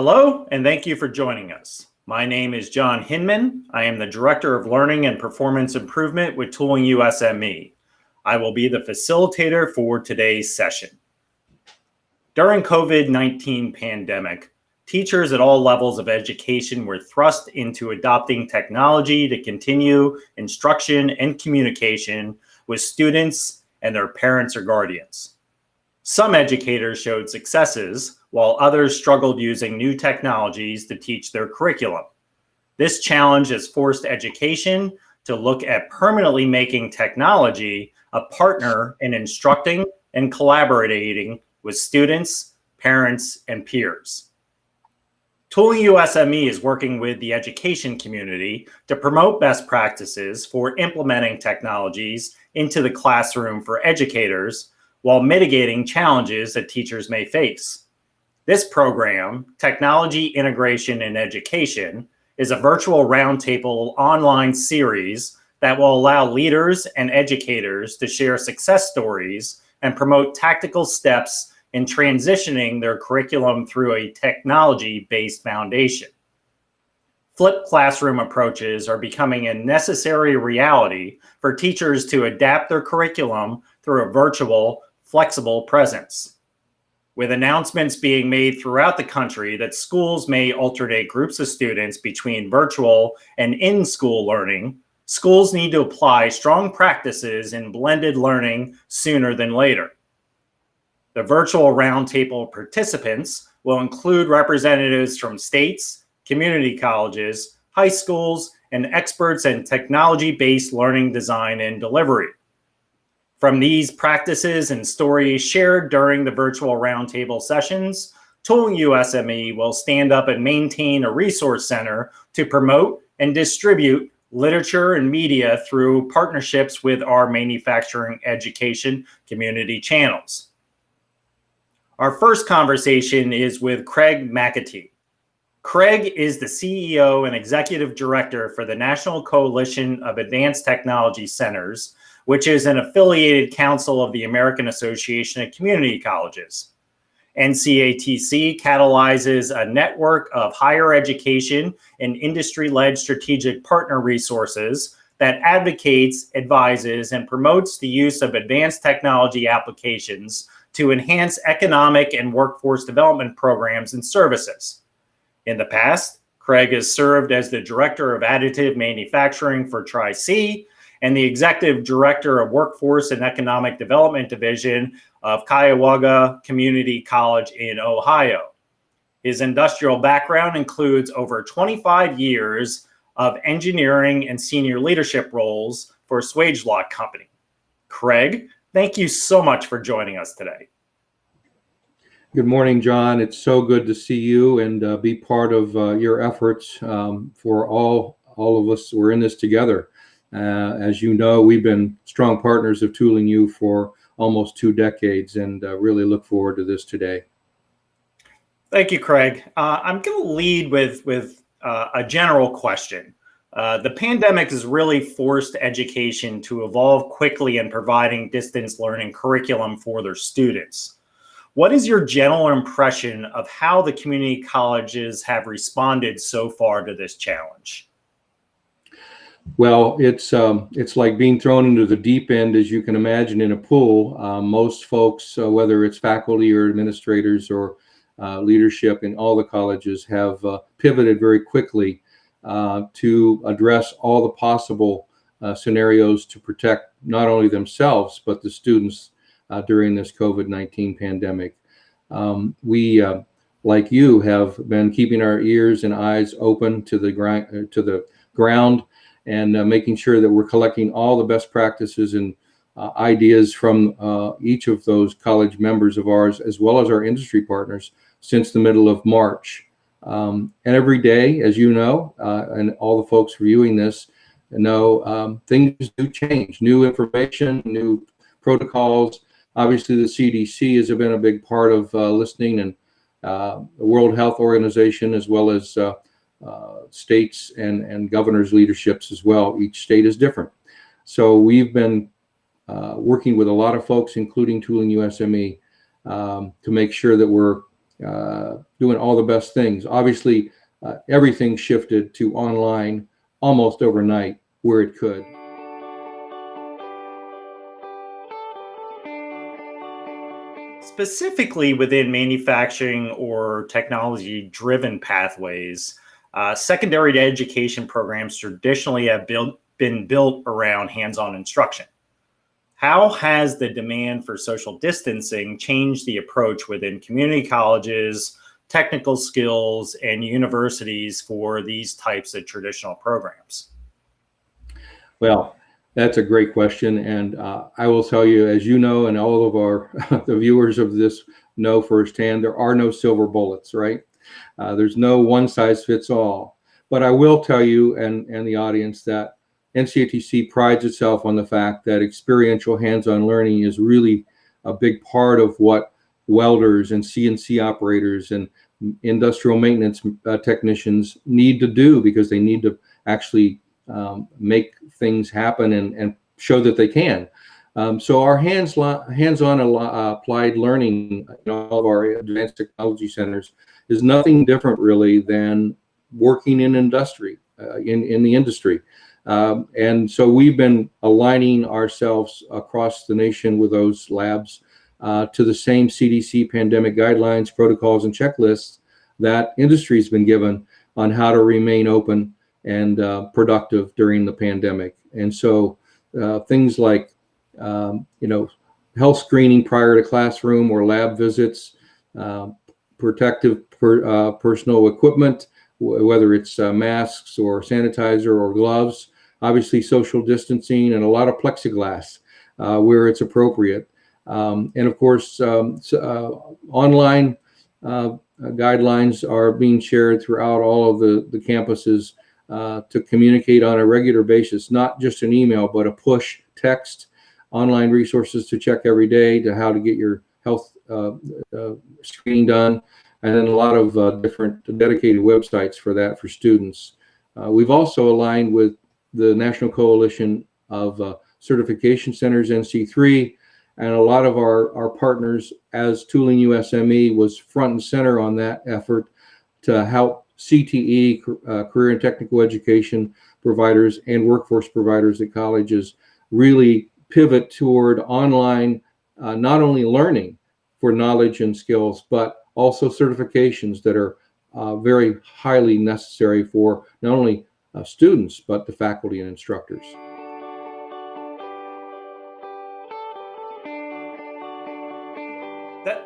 Hello, and thank you for joining us. My name is John Hinman. I am the Director of Learning and Performance Improvement with Tooling U-SME. I will be the facilitator for today's session. During COVID-19 pandemic, teachers at all levels of education were thrust into adopting technology to continue instruction and communication with students and their parents or guardians. Some educators showed successes, while others struggled using new technologies to teach their curriculum. This challenge has forced education to look at permanently making technology a partner in instructing and collaborating with students, parents, and peers. Tooling U-SME is working with the education community to promote best practices for implementing technologies into the classroom for educators while mitigating challenges that teachers may face. This program, Technology Integration in Education, is a virtual roundtable online series that will allow leaders and educators to share success stories and promote tactical steps in transitioning their curriculum through a technology-based foundation. Flipped classroom approaches are becoming a necessary reality for teachers to adapt their curriculum through a virtual, flexible presence. With announcements being made throughout the country that schools may alternate groups of students between virtual and in-school learning, schools need to apply strong practices in blended learning sooner than later. The virtual roundtable participants will include representatives from states, community colleges, high schools, and experts in technology-based learning design and delivery. From these practices and stories shared during the virtual roundtable sessions, Tooling U-SME will stand up and maintain a resource center to promote and distribute literature and media through partnerships with our manufacturing education community channels. Our first conversation is with Craig McAtee. Craig is the CEO and Executive Director for the National Coalition of Advanced Technology Centers, which is an affiliated council of the American Association of Community Colleges. NCATC catalyzes a network of higher education and industry-led strategic partner resources that advocates, advises, and promotes the use of advanced technology applications to enhance economic and workforce development programs and services. In the past, Craig has served as the Director of Additive Manufacturing for Tri-C and the Executive Director of Workforce and Economic Development Division of Cuyahoga Community College in Ohio. His industrial background includes over 25 years of engineering and senior leadership roles for Swagelok Company. Craig, thank you so much for joining us today. Good morning, John. It's so good to see you and be part of your efforts for all of us. We're in this together. As you know, we've been strong partners of Tooling U for almost 2 decades and really look forward to this today. Thank you, Craig. I'm going to lead with a general question. The pandemic has really forced education to evolve quickly in providing distance learning curriculum for their students. What is your general impression of how the community colleges have responded so far to this challenge? Well, it's like being thrown into the deep end, as you can imagine, in a pool. Most folks, whether it's faculty or administrators or leadership in all the colleges, have pivoted very quickly to address all the possible scenarios to protect not only themselves, but the students during this COVID-19 pandemic. We, like you, have been keeping our ears and eyes open to the ground and making sure that we're collecting all the best practices and ideas from each of those college members of ours, as well as our industry partners, since the middle of March. And every day, as you know, and all the folks viewing this know, things do change. New information, new protocols. Obviously, the CDC has been a big part of listening, and the World Health Organization, as well as states and governors' leaderships as well. Each state is different. So we've been working with a lot of folks, including Tooling U-SME, to make sure that we're doing all the best things. Obviously, everything shifted to online almost overnight where it could. Specifically within manufacturing or technology-driven pathways, secondary education programs traditionally have been built around hands-on instruction. How has the demand for social distancing changed the approach within community colleges, technical skills, and universities for these types of traditional programs? Well, that's a great question. And I will tell you, as you know, and all of our the viewers of this know firsthand, there are no silver bullets, right? There's no one size fits all. But I will tell you and the audience that NCATC prides itself on the fact that experiential hands-on learning is really a big part of what welders and CNC operators and industrial maintenance technicians need to do, because they need to actually make things happen and show that they can. So our hands-on applied learning in all of our advanced technology centers is nothing different really than working in industry, in the industry. And so we've been aligning ourselves across the nation with those labs to the same CDC pandemic guidelines, protocols, and checklists that industry's been given on how to remain open and productive during the pandemic. And so things like, health screening prior to classroom or lab visits, protective personal equipment, whether it's masks or sanitizer or gloves, obviously social distancing, and a lot of plexiglass where it's appropriate. And of course, online guidelines are being shared throughout all of the campuses to communicate on a regular basis, not just an email, but a push text, online resources to check every day, to how to get your health screening done, and then a lot of different dedicated websites for that for students. We've also aligned with the National Coalition of Certification Centers, NC3, and a lot of our partners, as Tooling U-SME was front and center on that effort to help CTE, career and technical education providers and workforce providers at colleges really pivot toward online, not only learning for knowledge and skills, but also certifications that are very highly necessary for not only students, but the faculty and instructors.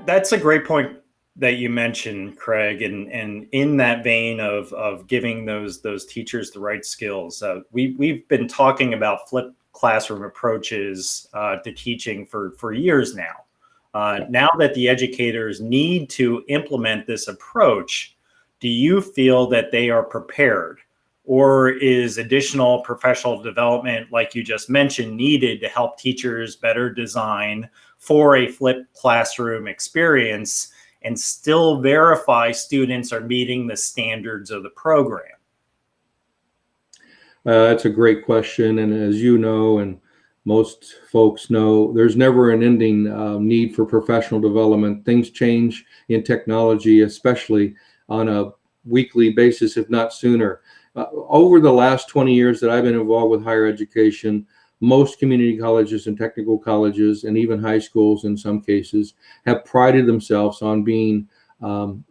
That's a great point that you mentioned, Craig, and in that vein of giving those teachers the right skills. We've been talking about flipped classroom approaches to teaching for years now. Now that the educators need to implement this approach, do you feel that they are prepared? Or is additional professional development, like you just mentioned, needed to help teachers better design for a flipped classroom experience and still verify students are meeting the standards of the program? That's a great question. And as you know, and most folks know, there's never an ending need for professional development. Things change in technology, especially on a weekly basis, if not sooner. Over the last 20 years that I've been involved with higher education, most community colleges and technical colleges, and even high schools in some cases, have prided themselves on being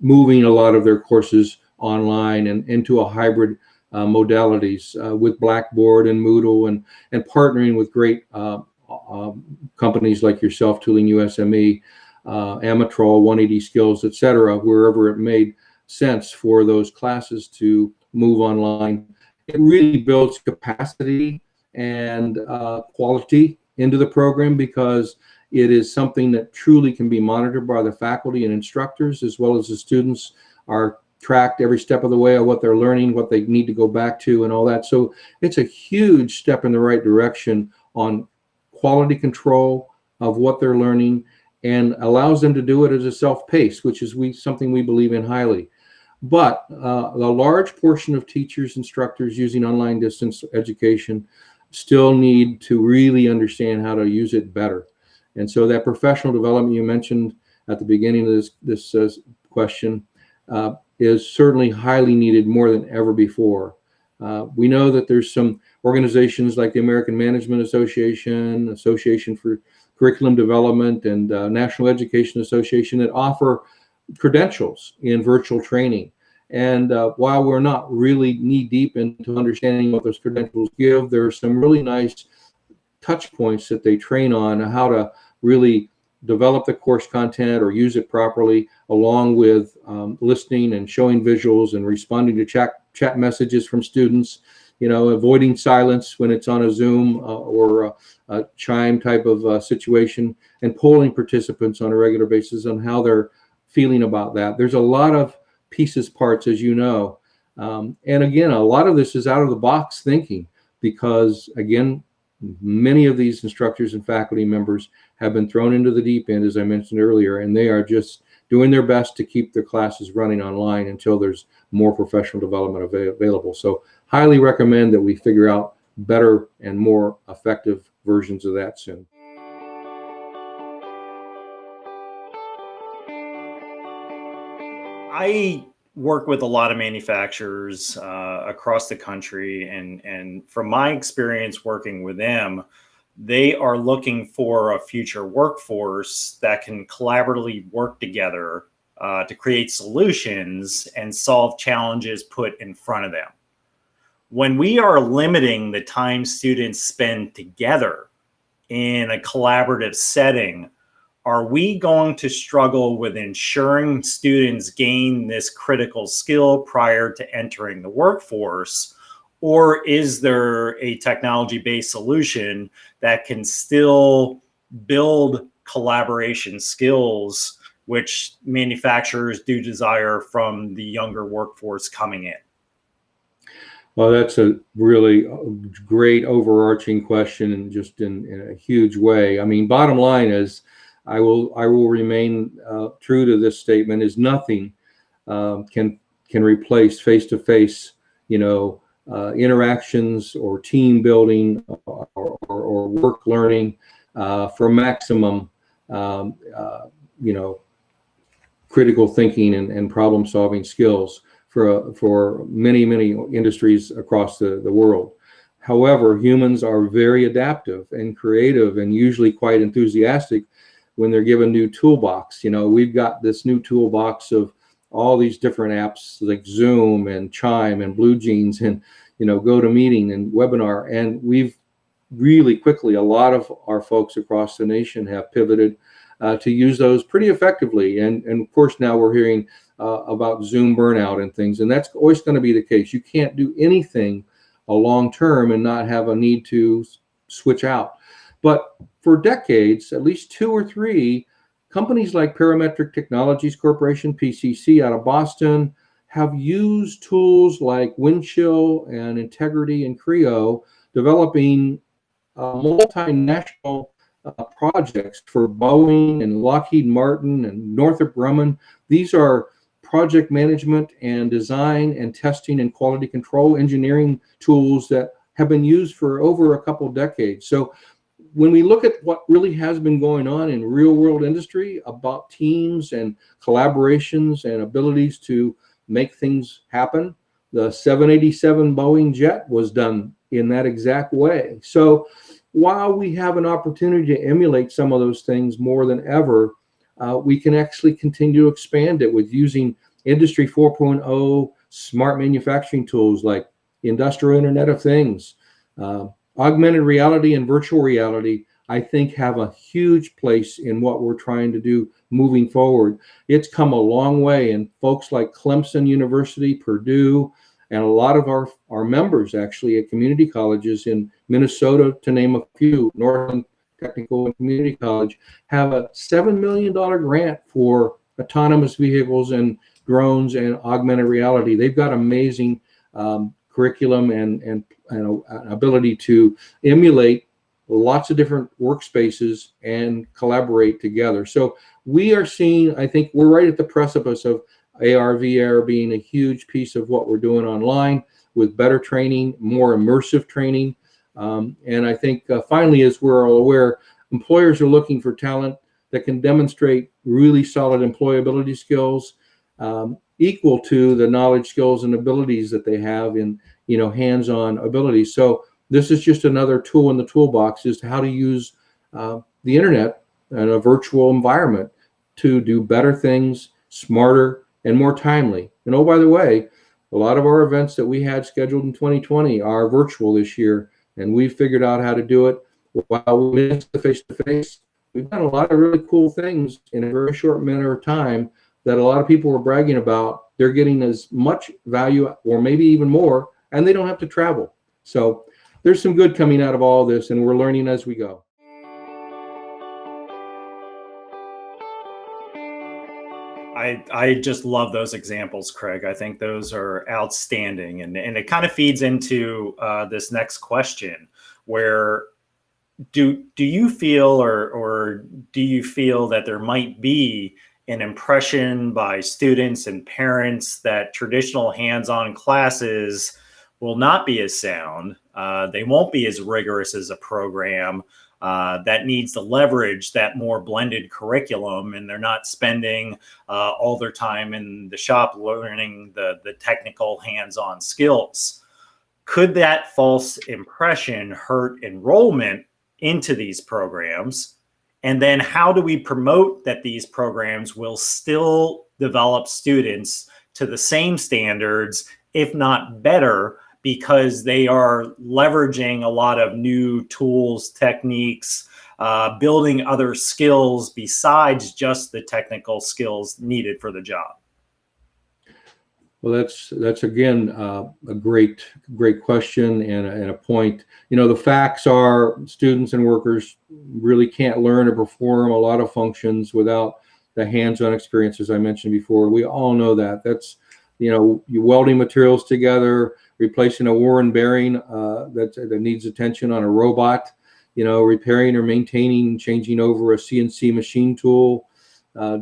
moving a lot of their courses online and into a hybrid modalities with Blackboard and Moodle, and partnering with great companies like yourself, Tooling U-SME, Amatrol, 180 Skills, et cetera, wherever it made sense for those classes to move online. It really builds capacity and quality into the program, because it is something that truly can be monitored by the faculty and instructors, as well as the students are tracked every step of the way of what they're learning, what they need to go back to, and all that. So it's a huge step in the right direction on quality control of what they're learning, and allows them to do it as a self-pace, which is something we believe in highly. But a large portion of teachers, instructors using online distance education still need to really understand how to use it better. And so that professional development you mentioned at the beginning of this question, is certainly highly needed more than ever before. We know that there's some organizations like the American Management Association, Association for Curriculum Development, and National Education Association that offer credentials in virtual training. And while we're not really knee deep into understanding what those credentials give, there are some really nice touch points that they train on how to really develop the course content or use it properly, along with listening and showing visuals and responding to chat messages from students, avoiding silence when it's on a Zoom or a Chime type of situation, and polling participants on a regular basis on how they're feeling about that. There's a lot of pieces, parts, as you know. And again, a lot of this is out of the box thinking, because again, many of these instructors and faculty members have been thrown into the deep end, as I mentioned earlier, and they are just doing their best to keep their classes running online until there's more professional development available. So highly recommend that we figure out better and more effective versions of that soon. I work with a lot of manufacturers across the country, and from my experience working with them, they are looking for a future workforce that can collaboratively work together to create solutions and solve challenges put in front of them. When we are limiting the time students spend together in a collaborative setting, are we going to struggle with ensuring students gain this critical skill prior to entering the workforce? Or is there a technology-based solution that can still build collaboration skills, which manufacturers do desire from the younger workforce coming in? Well, that's a really great overarching question, and just in a huge way. I mean, bottom line is, I will remain true to this statement: is nothing can replace face-to-face, interactions or team building or work learning for maximum, critical thinking and problem solving skills for many industries across the world. However, humans are very adaptive and creative, and usually quite enthusiastic when they're given new toolbox. We've got this new toolbox of all these different apps like Zoom and Chime and Blue Jeans and GoToMeeting and Webinar, and we've really quickly, a lot of our folks across the nation have pivoted to use those pretty effectively. And of course, now we're hearing about Zoom burnout and things, and that's always going to be the case. You can't do anything a long term and not have a need to switch out. But for decades, at least 2 or 3, companies like Parametric Technologies Corporation, PCC, out of Boston, have used tools like Windchill and Integrity and Creo, developing multinational projects for Boeing and Lockheed Martin and Northrop Grumman. These are project management and design and testing and quality control engineering tools that have been used for over a couple decades. So when we look at what really has been going on in real world industry about teams and collaborations and abilities to make things happen, the 787 Boeing jet was done in that exact way. So while we have an opportunity to emulate some of those things more than ever, we can actually continue to expand it with using Industry 4.0 smart manufacturing tools like Industrial Internet of Things. Augmented reality and virtual reality, I think, have a huge place in what we're trying to do moving forward. It's come a long way, and folks like Clemson University, Purdue, and a lot of our members actually at community colleges in Minnesota, to name a few, Northern Technical and Community College, have a $7 million grant for autonomous vehicles and drones and augmented reality. They've got amazing curriculum and ability to emulate lots of different workspaces and collaborate together. So we are seeing, I think we're right at the precipice of AR, VR being a huge piece of what we're doing online, with better training, more immersive training. And I think finally, as we're all aware, employers are looking for talent that can demonstrate really solid employability skills, equal to the knowledge, skills, and abilities that they have in, hands-on abilities. So this is just another tool in the toolbox, is how to use the internet and a virtual environment to do better things, smarter and more timely. And oh, by the way, a lot of our events that we had scheduled in 2020 are virtual this year, and we figured out how to do it while we missed the face-to-face. We've done a lot of really cool things in a very short matter of time that a lot of people were bragging about. They're getting as much value or maybe even more, and they don't have to travel. So there's some good coming out of all this, and we're learning as we go. I just love those examples, Craig. I think those are outstanding. And it kind of feeds into this next question, where do you feel or do you feel that there might be an impression by students and parents that traditional hands-on classes will not be as sound, they won't be as rigorous as a program that needs to leverage that more blended curriculum, and they're not spending all their time in the shop learning the technical hands-on skills? Could that false impression hurt enrollment into these programs? And then how do we promote that these programs will still develop students to the same standards, if not better, because they are leveraging a lot of new tools, techniques, building other skills besides just the technical skills needed for the job? Well, that's again a great question and a point. The facts are students and workers really can't learn or perform a lot of functions without the hands-on experience, as I mentioned before. We all know that. That's, you welding materials together, replacing a worn bearing that needs attention on a robot, repairing or maintaining, changing over a CNC machine tool,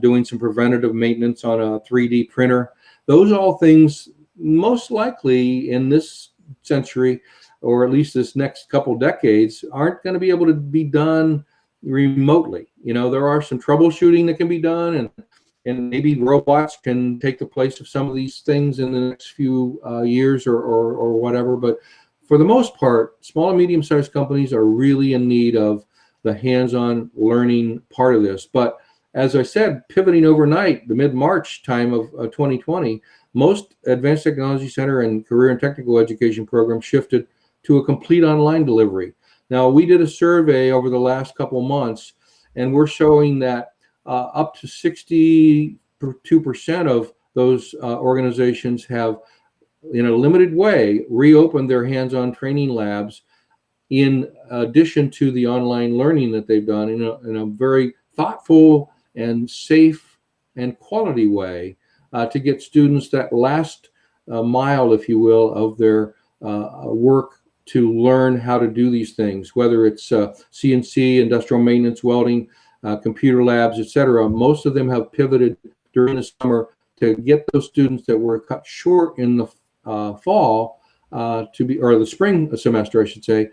doing some preventative maintenance on a 3D printer. Those are all things most likely in this century, or at least this next couple decades, aren't going to be able to be done remotely. There are some troubleshooting that can be done, and maybe robots can take the place of some of these things in the next few years or whatever. But for the most part, small and medium-sized companies are really in need of the hands-on learning part of this. But as I said, pivoting overnight, the mid-March time of 2020, most Advanced Technology Center and career and technical education programs shifted to a complete online delivery. Now, we did a survey over the last couple of months, and we're showing that up to 62% of those organizations have, in a limited way, reopened their hands-on training labs in addition to the online learning that they've done in a very thoughtful and safe and quality way to get students that last mile, if you will, of their work to learn how to do these things, whether it's CNC, industrial maintenance, welding, computer labs, etc. Most of them have pivoted during the summer to get those students that were cut short in the fall or the spring semester, I should say,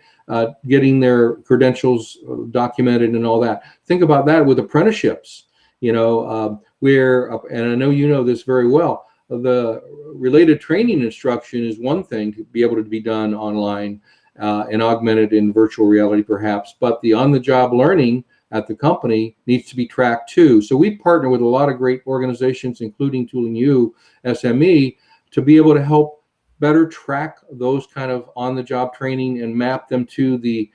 getting their credentials documented and all that. Think about that with apprenticeships, where, and I know you know this very well, the related training instruction is one thing to be able to be done online and augmented in virtual reality perhaps, but the on-the-job learning at the company needs to be tracked too. So we partner with a lot of great organizations, including Tooling U-SME, to be able to help better track those kind of on-the-job training and map them to the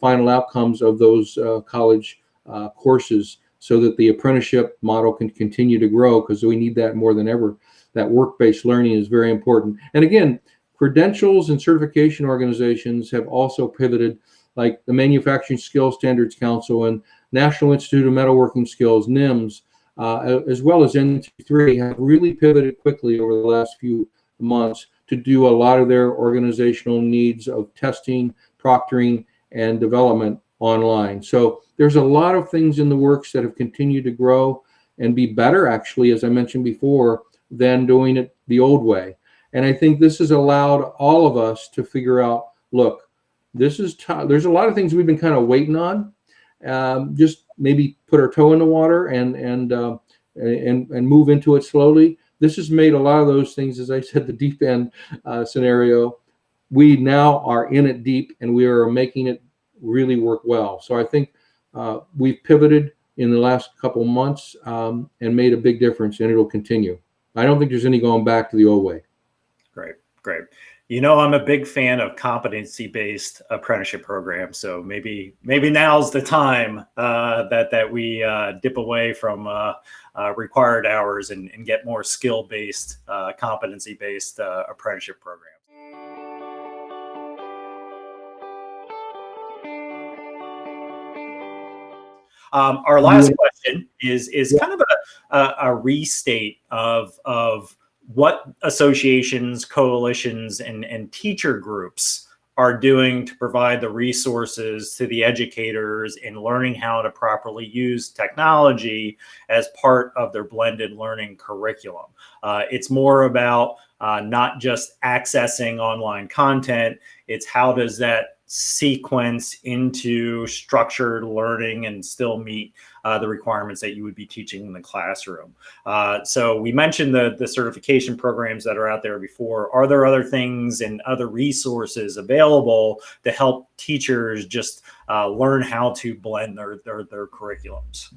final outcomes of those college courses, so that the apprenticeship model can continue to grow, because we need that more than ever. That work-based learning is very important. And again, credentials and certification organizations have also pivoted, like the Manufacturing Skills Standards Council and National Institute of Metalworking Skills, NIMS, as well as NT3, have really pivoted quickly over the last few months to do a lot of their organizational needs of testing, proctoring, and development online. So there's a lot of things in the works that have continued to grow and be better, actually, as I mentioned before, than doing it the old way. And I think this has allowed all of us to figure out, look, this is there's a lot of things we've been kind of waiting on. Just maybe put our toe in the water and move into it slowly. This has made a lot of those things, as I said, the deep end scenario. We now are in it deep, and we are making it really work well. So I think we've pivoted in the last couple months and made a big difference, and it'll continue. I don't think there's any going back to the old way. Great, great. You know, I'm a big fan of competency-based apprenticeship programs. So maybe now's the time that we dip away from required hours and get more skill-based, competency-based apprenticeship programs. Our last question is kind of a restate of what associations, coalitions, and teacher groups are doing to provide the resources to the educators in learning how to properly use technology as part of their blended learning curriculum. It's more about not just accessing online content, it's how does that sequence into structured learning and still meet the requirements that you would be teaching in the classroom. So we mentioned the certification programs that are out there before. Are there other things and other resources available to help teachers just learn how to blend their curriculums?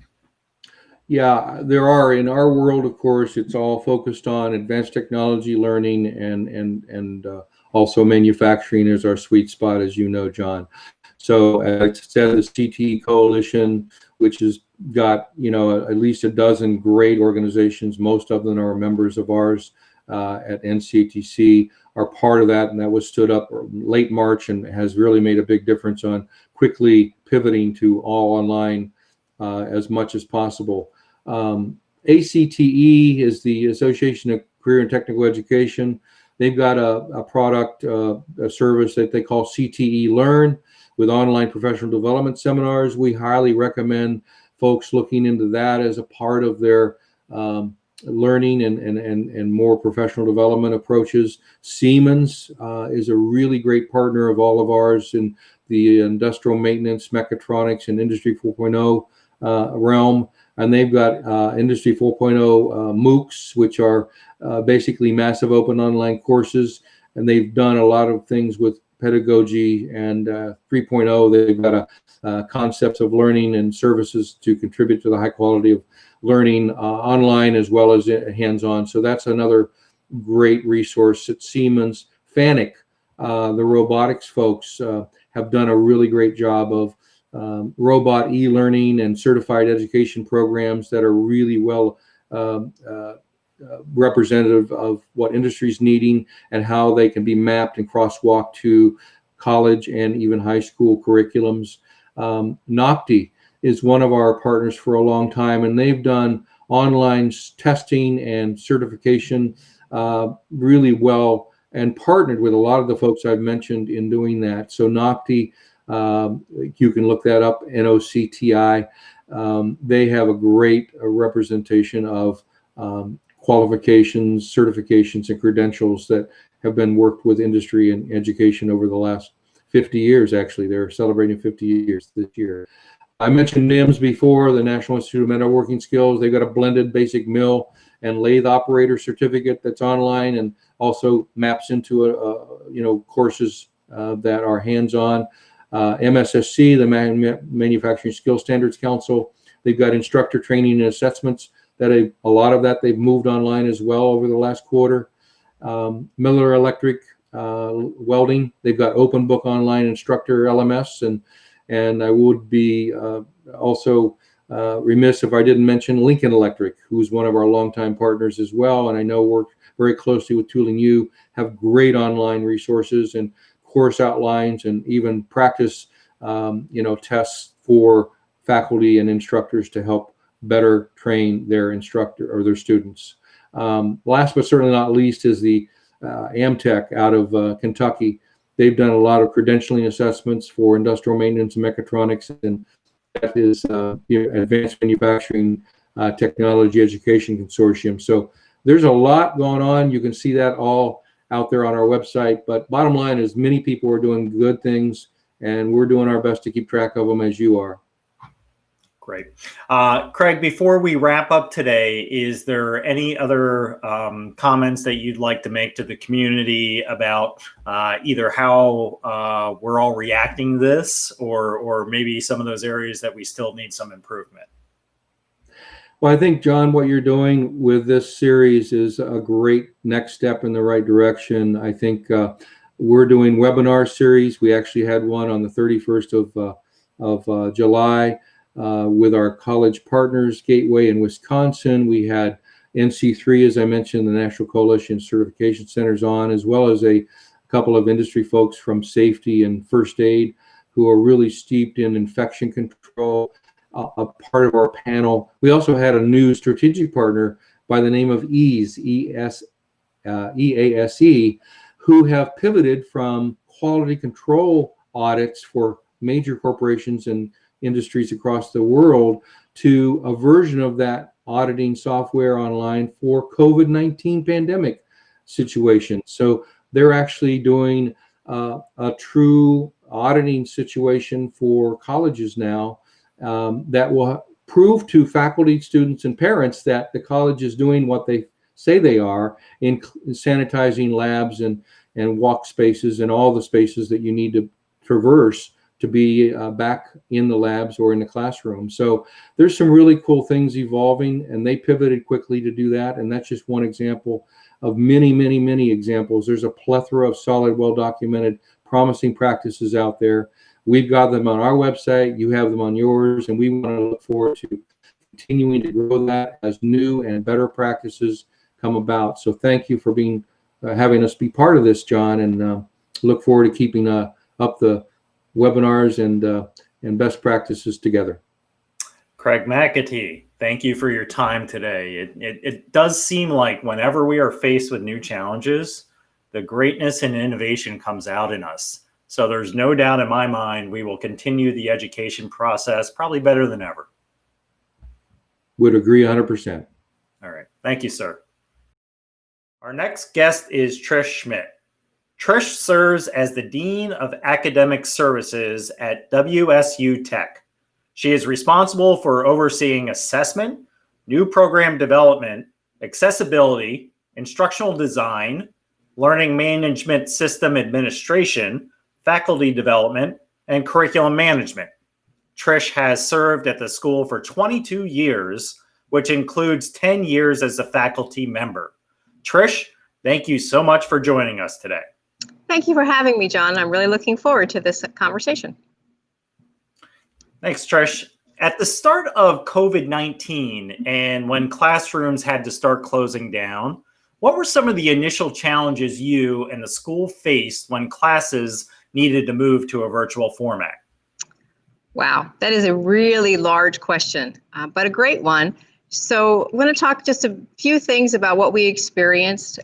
Yeah, there are. In our world, of course, it's all focused on advanced technology learning and also manufacturing is our sweet spot, as you know, John. So as I said, the CTE Coalition, which has got, at least a dozen great organizations, most of them are members of ours at NCTC, are part of that. And that was stood up late March and has really made a big difference on quickly pivoting to all online as much as possible. ACTE is the Association of Career and Technical Education. They've got a product, a service that they call CTE Learn with online professional development seminars. We highly recommend folks looking into that as a part of their learning and more professional development approaches. Siemens is a really great partner of all of ours in the industrial maintenance, mechatronics, and Industry 4.0 realm. And they've got Industry 4.0 MOOCs, which are basically massive open online courses. And they've done a lot of things with pedagogy and 3.0. They've got concepts of learning and services to contribute to the high quality of learning online as well as hands-on. So that's another great resource at Siemens. FANUC, the robotics folks, have done a really great job of robot e-learning and certified education programs that are really well representative of what industry is needing and how they can be mapped and crosswalked to college and even high school curriculums. NOPTI is one of our partners for a long time, and they've done online testing and certification really well and partnered with a lot of the folks I've mentioned in doing that. So NOPTI, you can look that up, NOCTI. They have a great representation of qualifications, certifications, and credentials that have been worked with industry and education over the last 50 years. Actually, they're celebrating 50 years this year. I mentioned NIMS before, the National Institute of Metalworking Skills. They've got a blended basic mill and lathe operator certificate that's online and also maps into courses that are hands-on. MSSC, the Manufacturing Skills Standards Council, they've got instructor training and assessments that a lot of that they've moved online as well over the last quarter. Miller Electric Welding, they've got open book online instructor LMS, and I would be also remiss if I didn't mention Lincoln Electric, who's one of our longtime partners as well, and I know work very closely with Tooling U, have great online resources and course outlines and even practice tests for faculty and instructors to help better train their instructor or their students. Last but certainly not least is the Amtech out of Kentucky. They've done a lot of credentialing assessments for industrial maintenance and mechatronics, and that is Advanced Manufacturing Technology Education Consortium. So there's a lot going on. You can see that all out there on our website. But bottom line is many people are doing good things, and we're doing our best to keep track of them as you are. Great. Craig, before we wrap up today, is there any other comments that you'd like to make to the community about either how we're all reacting to this or maybe some of those areas that we still need some improvement? Well, I think, John, what you're doing with this series is a great next step in the right direction. I think we're doing webinar series. We actually had one on the 31st of July. With our college partners, Gateway in Wisconsin. We had NC3, as I mentioned, the National Coalition Certification Centers on, as well as a couple of industry folks from safety and first aid who are really steeped in infection control, a part of our panel. We also had a new strategic partner by the name of EASE, who have pivoted from quality control audits for major corporations and industries across the world to a version of that auditing software online for COVID-19 pandemic situation. So they're actually doing a true auditing situation for colleges now that will prove to faculty, students, and parents that the college is doing what they say they are in sanitizing labs and walk spaces and all the spaces that you need to traverse to be back in the labs or in the classroom. So there's some really cool things evolving, and they pivoted quickly to do that. And that's just one example of many, many, many examples. There's a plethora of solid, well-documented, promising practices out there. We've got them on our website. You have them on yours, and we want to look forward to continuing to grow that as new and better practices come about. So thank you for being having us be part of this, John, and look forward to keeping up the webinars and best practices together. Craig McAtee, thank you for your time today. It does seem like whenever we are faced with new challenges, the greatness and innovation comes out in us. So there's no doubt in my mind we will continue the education process probably better than ever. Would agree 100%. All right. Thank you, sir. Our next guest is Trish Schmidt. Trish serves as the Dean of Academic Services at WSU Tech. She is responsible for overseeing assessment, new program development, accessibility, instructional design, learning management system administration, faculty development, and curriculum management. Trish has served at the school for 22 years, which includes 10 years as a faculty member. Trish, thank you so much for joining us today. Thank you for having me, John. I'm really looking forward to this conversation. Thanks, Trish. At the start of COVID-19 and when classrooms had to start closing down, what were some of the initial challenges you and the school faced when classes needed to move to a virtual format? Wow, that is a really large question, but a great one. So I'm going to talk just a few things about what we experienced.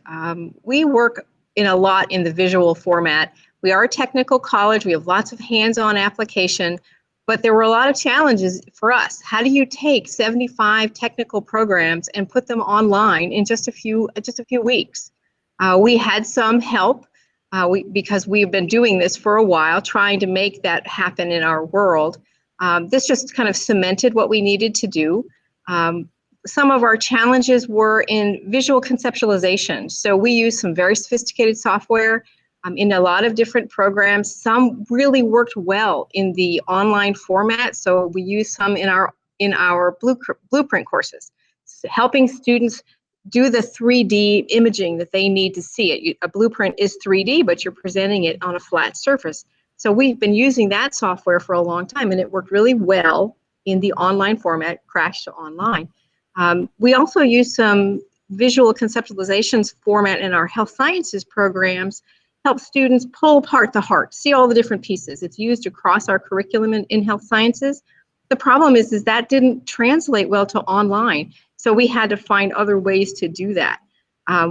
We work in the visual format. We are a technical college. We have lots of hands-on application, but there were a lot of challenges for us. How do you take 75 technical programs and put them online in just a few weeks? We had some help because we've been doing this for a while, trying to make that happen in our world. This just kind of cemented what we needed to do. Some of our challenges were in visual conceptualization. So we use some very sophisticated software in a lot of different programs. Some really worked well in the online format. So we use some in our blueprint courses, helping students do the 3D imaging that they need to see it. A blueprint is 3D, but you're presenting it on a flat surface. So we've been using that software for a long time, and it worked really well in the online format, Crash to Online. We also use some visual conceptualizations format in our health sciences programs, help students pull apart the heart, see all the different pieces. It's used across our curriculum in health sciences. The problem is that didn't translate well to online, so we had to find other ways to do that.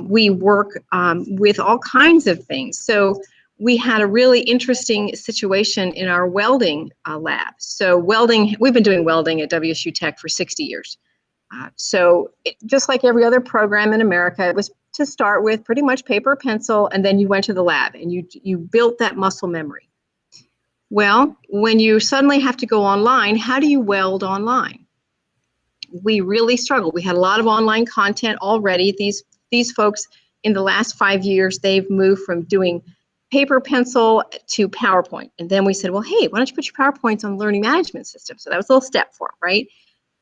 We work with all kinds of things. So we had a really interesting situation in our welding lab. So welding, we've been doing welding at WSU Tech for 60 years. Just like every other program in America, it was to start with pretty much paper, pencil, and then you went to the lab and you built that muscle memory. Well, when you suddenly have to go online, how do you weld online? We really struggled. We had a lot of online content already. These folks in the last 5 years, they've moved from doing paper pencil to PowerPoint. And then we said, well, hey, why don't you put your PowerPoints on the learning management system? So that was a little step for them, right?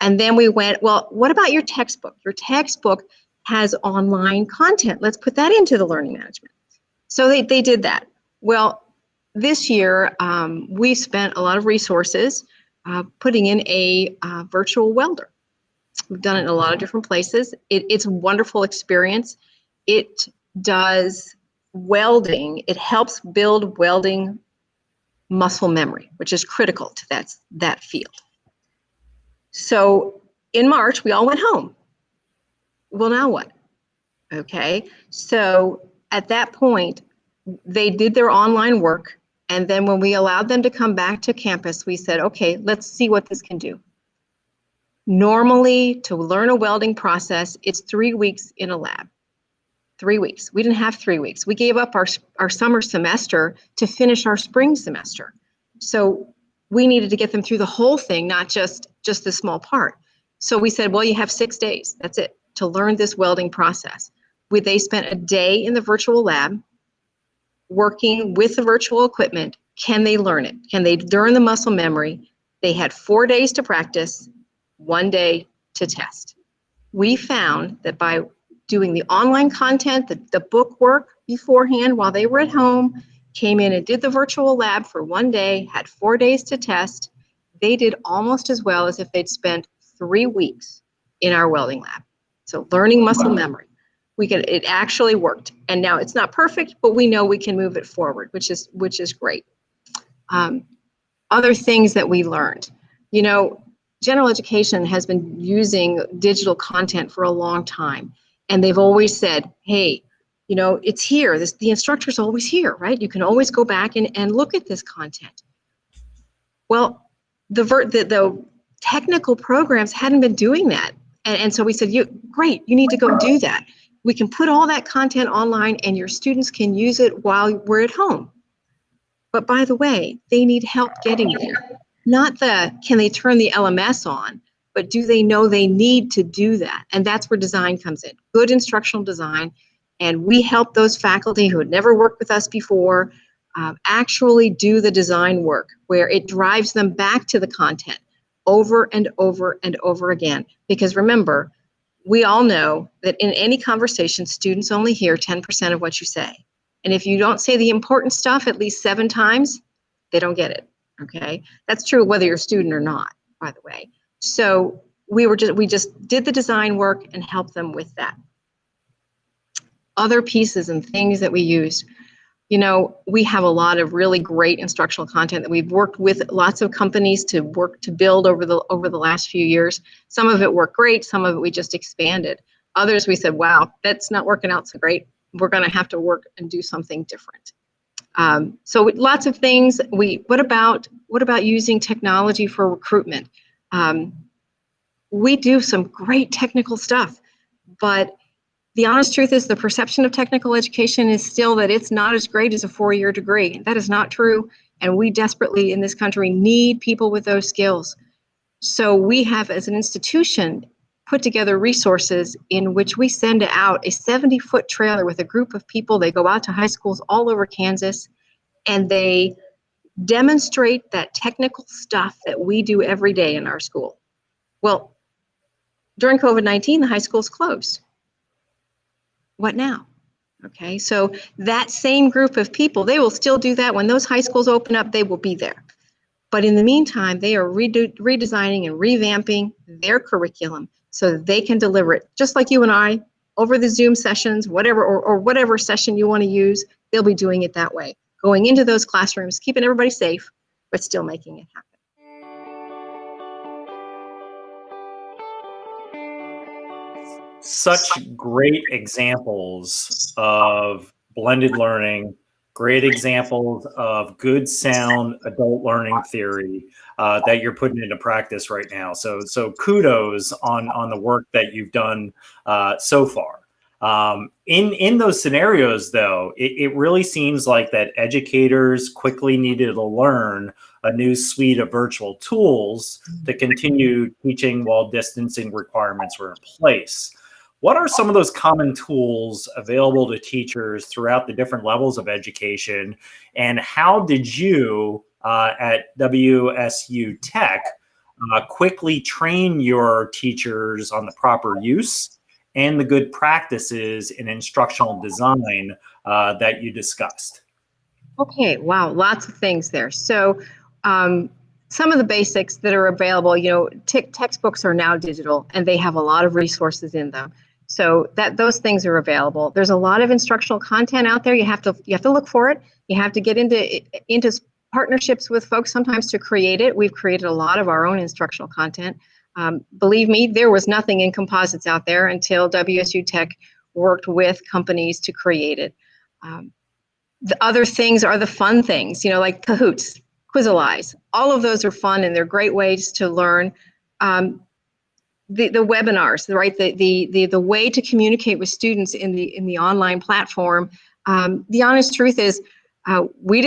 And then we went, well, what about your textbook? Your textbook has online content. Let's put that into the learning management. So they did that. Well, this year, we spent a lot of resources putting in a virtual welder. We've done it in a lot of different places. It's a wonderful experience. It does welding. It helps build welding muscle memory, which is critical to that field. So in March, we all went home. Well, now what? Okay, so at that point, they did their online work. And then when we allowed them to come back to campus, we said, okay, let's see what this can do. Normally, to learn a welding process, it's 3 weeks in a lab. 3 weeks. We didn't have 3 weeks. We gave up our summer semester to finish our spring semester. So we needed to get them through the whole thing, not just the small part. So we said, well, you have 6 days. That's it, to learn this welding process. They spent a day in the virtual lab working with the virtual equipment. Can they learn it? Can they learn the muscle memory? They had 4 days to practice, 1 day to test. We found that by doing the online content, the book work beforehand while they were at home, came in and did the virtual lab for 1 day, had 4 days to test, they did almost as well as if they'd spent 3 weeks in our welding lab. So learning muscle memory. It actually worked. And now it's not perfect, but we know we can move it forward, which is great. Other things that we learned, general education has been using digital content for a long time. And they've always said, hey, it's here. The instructor's always here, right? You can always go back and look at this content. Well, the technical programs hadn't been doing that. And so we said, great, you need to go do that. We can put all that content online and your students can use it while we're at home. But by the way, they need help getting there. Not can they turn the LMS on, but do they know they need to do that? And that's where design comes in, good instructional design. And we help those faculty who had never worked with us before actually do the design work where it drives them back to the content over and over and over again. Because remember, we all know that in any conversation, students only hear 10% of what you say. And if you don't say the important stuff at least 7 times, they don't get it, okay? That's true whether you're a student or not, by the way. So we just did the design work and helped them with that. Other pieces and things that we used, we have a lot of really great instructional content that we've worked with lots of companies to build over the last few years. Some of it worked great, some of it we just expanded. Others we said, wow, that's not working out so great. We're going to have to work and do something different. So lots of things. What about using technology for recruitment? We do some great technical stuff, but the honest truth is the perception of technical education is still that it's not as great as a 4-year degree. That is not true. And we desperately in this country need people with those skills. So we have, as an institution, put together resources in which we send out a 70-foot trailer with a group of people. They go out to high schools all over Kansas and they demonstrate that technical stuff that we do every day in our school. Well, during COVID-19, the high schools closed. What now? Okay, so that same group of people, they will still do that. When those high schools open up, they will be there. But in the meantime, they are redesigning and revamping their curriculum so that they can deliver it, just like you and I, over the Zoom sessions, whatever, or whatever session you want to use, they'll be doing it that way. Going into those classrooms, keeping everybody safe, but still making it happen. Such great examples of blended learning, great examples of good, sound adult learning theory that you're putting into practice right now. So kudos on the work that you've done so far. In those scenarios, though, it really seems like that educators quickly needed to learn a new suite of virtual tools to continue teaching while distancing requirements were in place. What are some of those common tools available to teachers throughout the different levels of education? And how did you at WSU Tech quickly train your teachers on the proper use and the good practices in instructional design that you discussed? Okay, wow, lots of things there. So, some of the basics that are available, textbooks are now digital and they have a lot of resources in them. So that those things are available. There's a lot of instructional content out there. You have to look for it. You have to get into partnerships with folks sometimes to create it. We've created a lot of our own instructional content. Believe me, there was nothing in composites out there until WSU Tech worked with companies to create it. The other things are the fun things, like Kahoots, Quizalize. All of those are fun and they're great ways to learn. The webinars, right? The way to communicate with students in the online platform. The honest truth is, we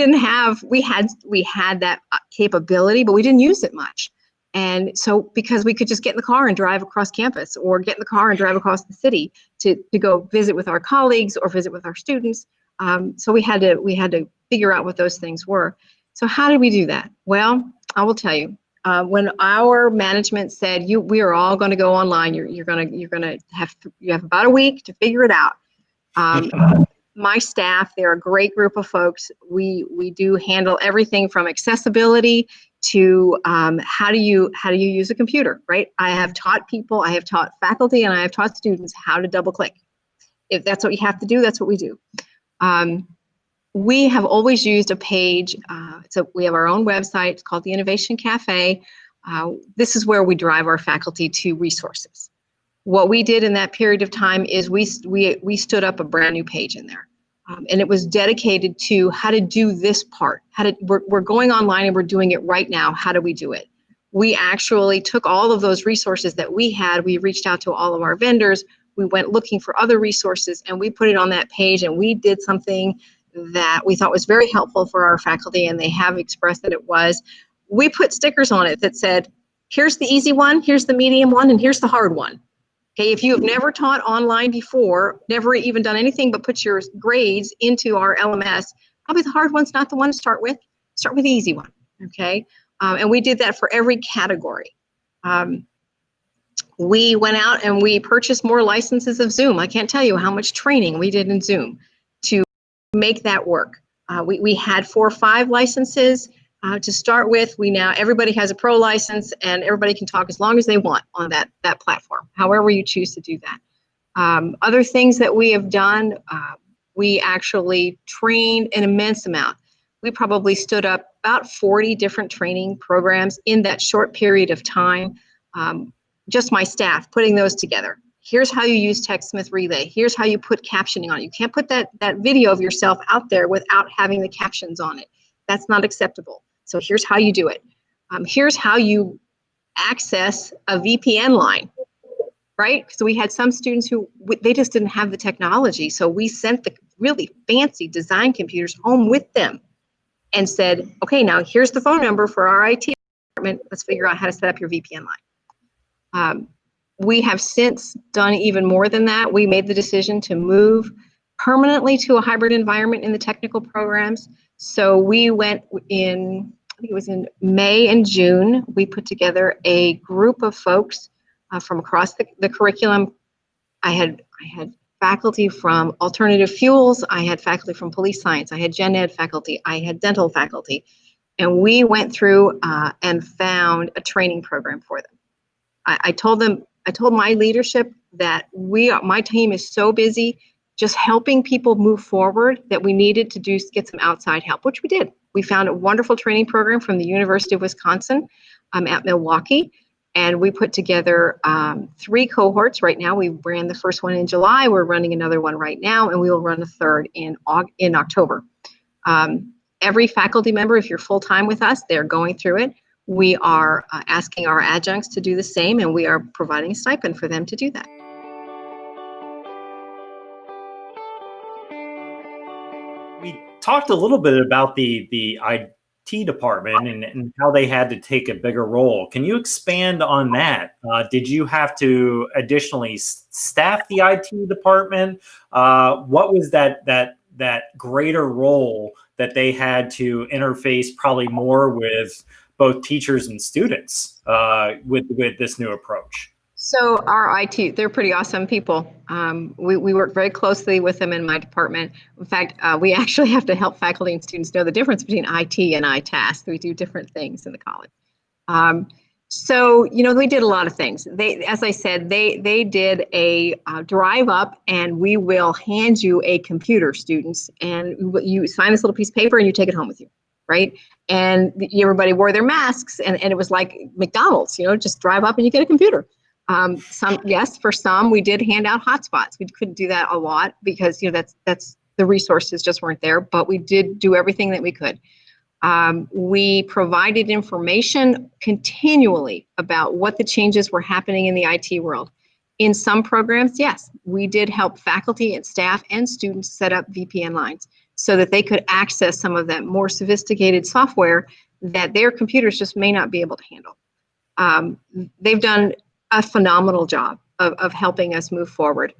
had that capability, but we didn't use it much. And so, because we could just get in the car and drive across campus, or get in the car and drive across the city to go visit with our colleagues or visit with our students. So we had to figure out what those things were. So how did we do that? Well, I will tell you. When our management said, we are all going to go online, you have about a week to figure it out. My staff, they're a great group of folks. We do handle everything from accessibility to how do you use a computer, right? I have taught faculty, and I have taught students how to double click. If that's what you have to do, that's what we do. We have always used a page. So we have our own website. It's called the Innovation Cafe. This is where we drive our faculty to resources. What we did in that period of time is we stood up a brand new page in there. And it was dedicated to how to do this part. We're going online and we're doing it right now. How do we do it? We actually took all of those resources that we had. We reached out to all of our vendors. We went looking for other resources and we put it on that page, and we did something that we thought was very helpful for our faculty, and they have expressed that it was. We put stickers on it that said, here's the easy one, here's the medium one, and here's the hard one. Okay, if you have never taught online before, never even done anything but put your grades into our LMS, probably the hard one's not the one to start with. Start with the easy one, okay? And we did that for every category. We went out and we purchased more licenses of Zoom. I can't tell you how much training we did in Zoom to make that work. We had 4 or 5 licenses to start with. Everybody has a pro license, and everybody can talk as long as they want on that platform, however you choose to do that. Other things that we have done, we actually trained an immense amount. We probably stood up about 40 different training programs in that short period of time. Just my staff putting those together. Here's how you use TechSmith Relay. Here's how you put captioning on it. You can't put that video of yourself out there without having the captions on it. That's not acceptable. So here's how you do it. Here's how you access a VPN line, right? So we had some students who, they just didn't have the technology. So we sent the really fancy design computers home with them and said, okay, now here's the phone number for our IT department. Let's figure out how to set up your VPN line. We have since done even more than that. We made the decision to move permanently to a hybrid environment in the technical programs. So we went in, I think it was in May and June, we put together a group of folks from across the curriculum. I had faculty from alternative fuels. I had faculty from police science. I had gen ed faculty. I had dental faculty. And we went through and found a training program for them. I told my leadership that my team is so busy just helping people move forward that we needed to get some outside help, which we did. We found a wonderful training program from the University of Wisconsin at Milwaukee, and we put together 3 cohorts. Right now, we ran the first one in July. We're running another one right now, and we will run a third in October. Every faculty member, if you're full-time with us, they're going through it. We are asking our adjuncts to do the same, and we are providing a stipend for them to do that. talked a little bit about the IT department and how they had to take a bigger role. Can you expand on that? Did you have to additionally staff the IT department? What was that greater role that they had to interface probably more with both teachers and students with this new approach? So our IT, they're pretty awesome people. We work very closely with them in my department. In fact, we actually have to help faculty and students know the difference between IT and ITASK. We do different things in the college. So, we did a lot of things. As I said, they did a drive up, and we will hand you a computer, students, and you sign this little piece of paper and you take it home with you, right? And everybody wore their masks, and it was like McDonald's, just drive up and you get a computer. For some, we did hand out hotspots. We couldn't do that a lot because, that's the resources just weren't there, but we did do everything that we could. We provided information continually about what the changes were happening in the IT world. In some programs, yes, we did help faculty and staff and students set up VPN lines so that they could access some of that more sophisticated software that their computers just may not be able to handle. They've done a phenomenal job of helping us move forward.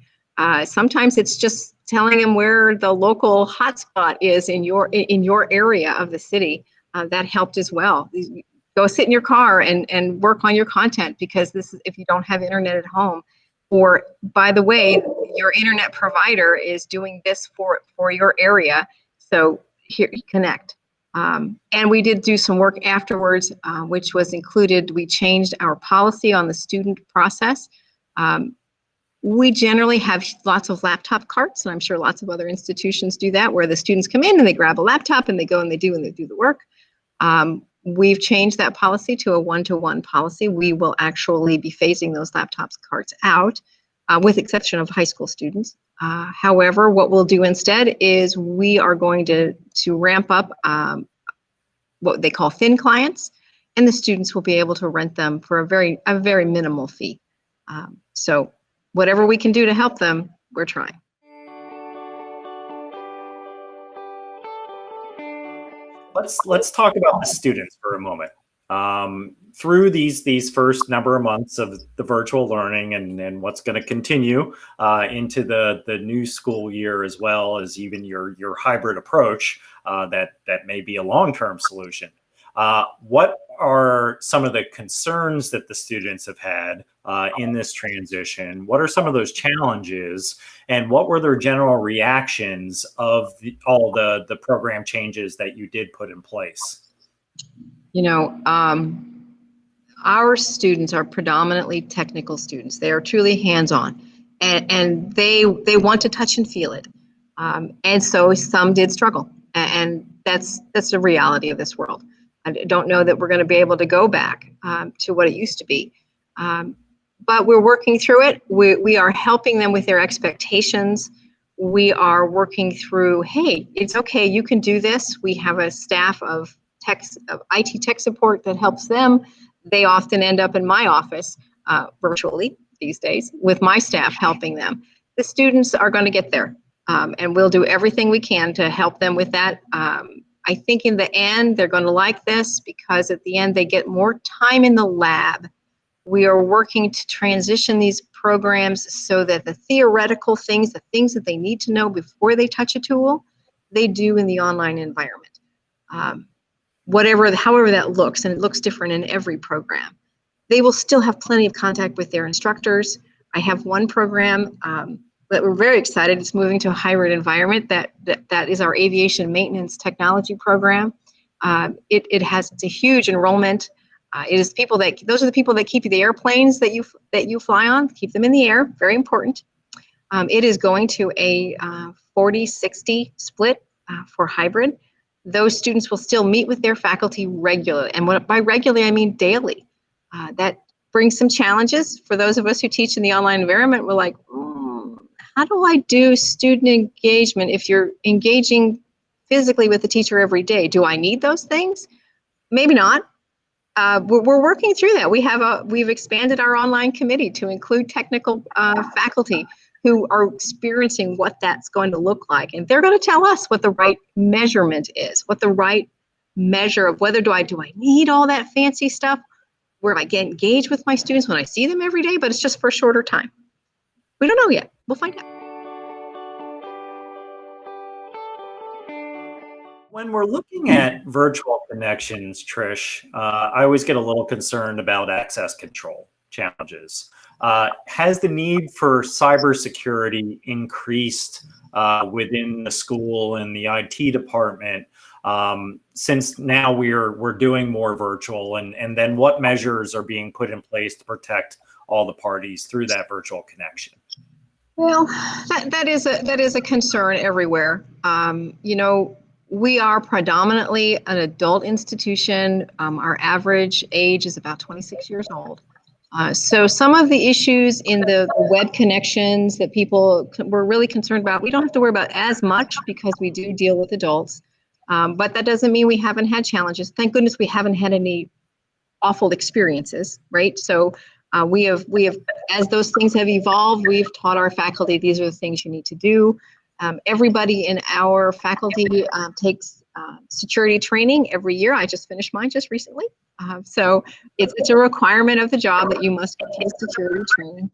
Sometimes it's just telling them where the local hotspot is in your area of the city. That helped as well. Go sit in your car and work on your content, because this is if you don't have internet at home. Or, by the way, your internet provider is doing this for your area. So here, connect. And we did do some work afterwards, which was included. We changed our policy on the student process. We generally have lots of laptop carts, and I'm sure lots of other institutions do that, where the students come in and they grab a laptop and they go and they do the work. We've changed that policy to a one-to-one policy. We will actually be phasing those laptops carts out, with exception of high school students. However, what we'll do instead is we are going to ramp up what they call thin clients, and the students will be able to rent them for a very minimal fee. So whatever we can do to help them, we're trying. Let's talk about the students for a moment. Through these first number of months of the virtual learning and what's going to continue into the new school year, as well as even your hybrid approach that may be a long-term solution. What are some of the concerns that the students have had in this transition? What are some of those challenges, and what were their general reactions of all the program changes that you did put in place? Our students are predominantly technical students. They are truly hands-on, and they want to touch and feel it. And so some did struggle, and that's the reality of this world. I don't know that we're going to be able to go back to what it used to be. But we're working through it. We are helping them with their expectations. We are working through, hey, it's okay, you can do this. We have a staff of IT tech support that helps them. They often end up in my office virtually these days with my staff helping them. The students are going to get there, and we'll do everything we can to help them with that. I think in the end, they're going to like this, because at the end, they get more time in the lab. We are working to transition these programs so that the theoretical things, the things that they need to know before they touch a tool, they do in the online environment. However that looks, and it looks different in every program. They will still have plenty of contact with their instructors. I have one program that we're very excited. It's moving to a hybrid environment. That is our aviation maintenance technology program. It's a huge enrollment. Those are the people that keep the airplanes that you fly on, keep them in the air. Very important. It is going to a 40-60 split for hybrid. Those students will still meet with their faculty regularly, and by regularly I mean daily. That brings some challenges for those of us who teach in the online environment. We're like, how do I do student engagement if you're engaging physically with the teacher every day? Do I need those things? Maybe not. We're working through that. We've expanded our online committee to include technical faculty who are experiencing what that's going to look like. And they're going to tell us what the right measurement is, what the right measure of whether do I need all that fancy stuff, where I get engaged with my students when I see them every day, but it's just for a shorter time. We don't know yet. We'll find out. When we're looking at virtual connections, Trish, I always get a little concerned about access control challenges. Has the need for cybersecurity increased within the school and the IT department since now we're doing more virtual, and then what measures are being put in place to protect all the parties through that virtual connection? Well, that is a concern everywhere. We are predominantly an adult institution. Our average age is about 26 years old. So some of the issues in the web connections that people were really concerned about, we don't have to worry about as much because we do deal with adults. But that doesn't mean we haven't had challenges. Thank goodness we haven't had any awful experiences, right? So we have, as those things have evolved, we've taught our faculty these are the things you need to do. Everybody in our faculty takes security training every year. I just finished mine just recently. So it's a requirement of the job that you must take security training.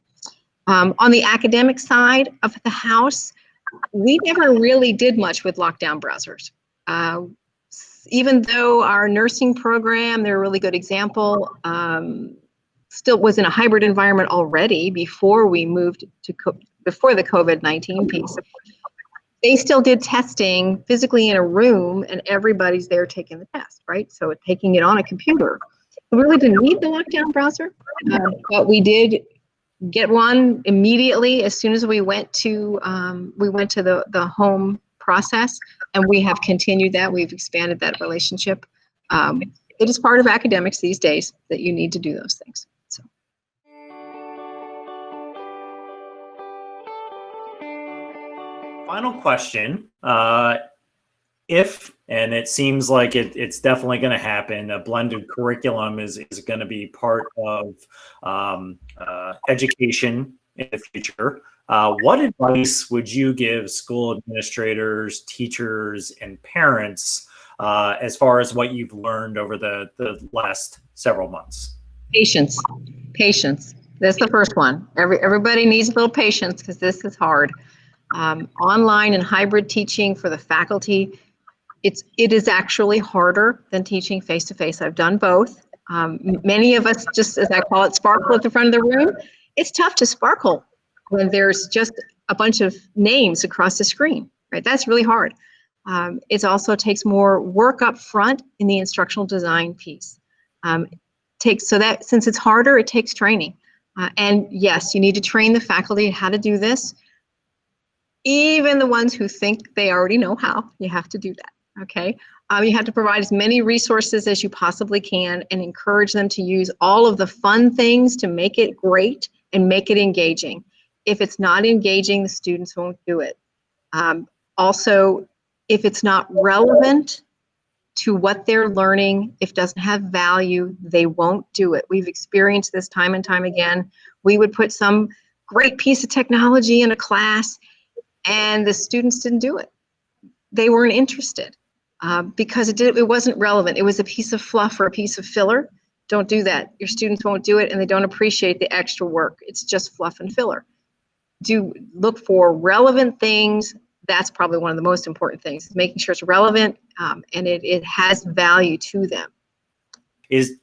On the academic side of the house, we never really did much with lockdown browsers. Even though our nursing program, they're a really good example, still was in a hybrid environment already before we moved to before the COVID-19 piece. They still did testing physically in a room, and everybody's there taking the test, right? So taking it on a computer. We really didn't need the lockdown browser, but we did get one immediately as soon as we went to the home process, and we have continued that. We've expanded that relationship. It is part of academics these days that you need to do those things. So. Final question. If, and it seems like it's definitely going to happen, a blended curriculum is going to be part of education in the future. What advice would you give school administrators, teachers, and parents as far as what you've learned over the last several months? Patience. That's the first one. Everybody needs a little patience because this is hard. Online and hybrid teaching for the faculty, it is actually harder than teaching face-to-face. I've done both. Many of us, just as I call it, sparkle at the front of the room. It's tough to sparkle when there's just a bunch of names across the screen, right? That's really hard. It also takes more work up front in the instructional design piece. Since it's harder, it takes training. And yes, you need to train the faculty how to do this. Even the ones who think they already know how, you have to do that, okay? You have to provide as many resources as you possibly can and encourage them to use all of the fun things to make it great and make it engaging. If it's not engaging, the students won't do it. Also, if it's not relevant to what they're learning, if it doesn't have value, they won't do it. We've experienced this time and time again. We would put some great piece of technology in a class and the students didn't do it. They weren't interested because it wasn't relevant. It was a piece of fluff or a piece of filler. Don't do that. Your students won't do it and they don't appreciate the extra work. It's just fluff and filler. Do look for relevant things. That's probably one of the most important things, is making sure it's relevant and it has value to them.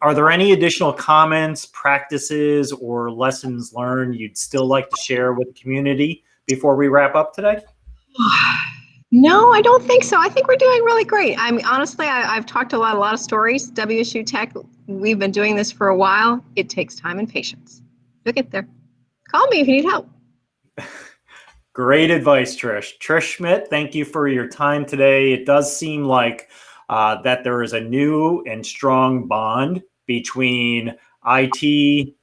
Are there any additional comments, practices, or lessons learned you'd still like to share with the community before we wrap up today? No, I don't think so. I think we're doing really great. I mean, honestly, I've talked a lot of stories. WSU Tech, we've been doing this for a while. It takes time and patience. You'll get there. Call me if you need help. Great advice, Trish. Trish Schmidt, thank you for your time today. It does seem like that there is a new and strong bond between IT,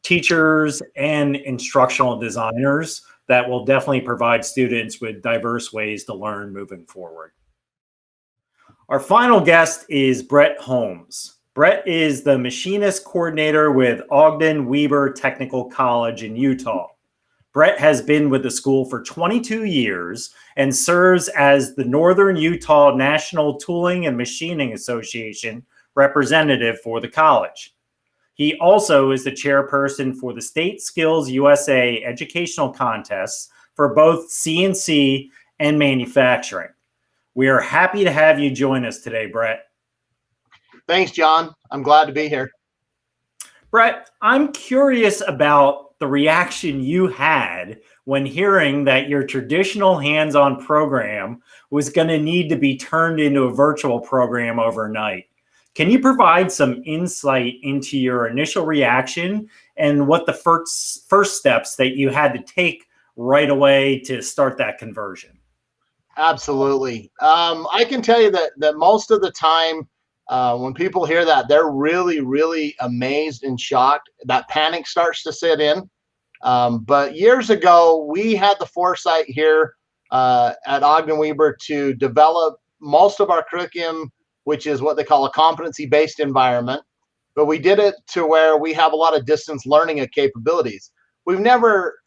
teachers, and instructional designers that will definitely provide students with diverse ways to learn moving forward. Our final guest is Brett Holmes. Brett is the machinist coordinator with Ogden Weber Technical College in Utah. Brett has been with the school for 22 years and serves as the Northern Utah National Tooling and Machining Association representative for the college. He also is the chairperson for the State Skills USA educational contests for both CNC and manufacturing. We are happy to have you join us today, Brett. Thanks, John. I'm glad to be here. Brett, I'm curious about the reaction you had when hearing that your traditional hands-on program was going to need to be turned into a virtual program overnight. Can you provide some insight into your initial reaction and what the first steps that you had to take right away to start that conversion? Absolutely. I can tell you that most of the time when people hear that, they're really, really amazed and shocked. That panic starts to set in. But years ago, we had the foresight here at Ogden Weber to develop most of our curriculum, which is what they call a competency-based environment. But we did it to where we have a lot of distance learning capabilities. We've never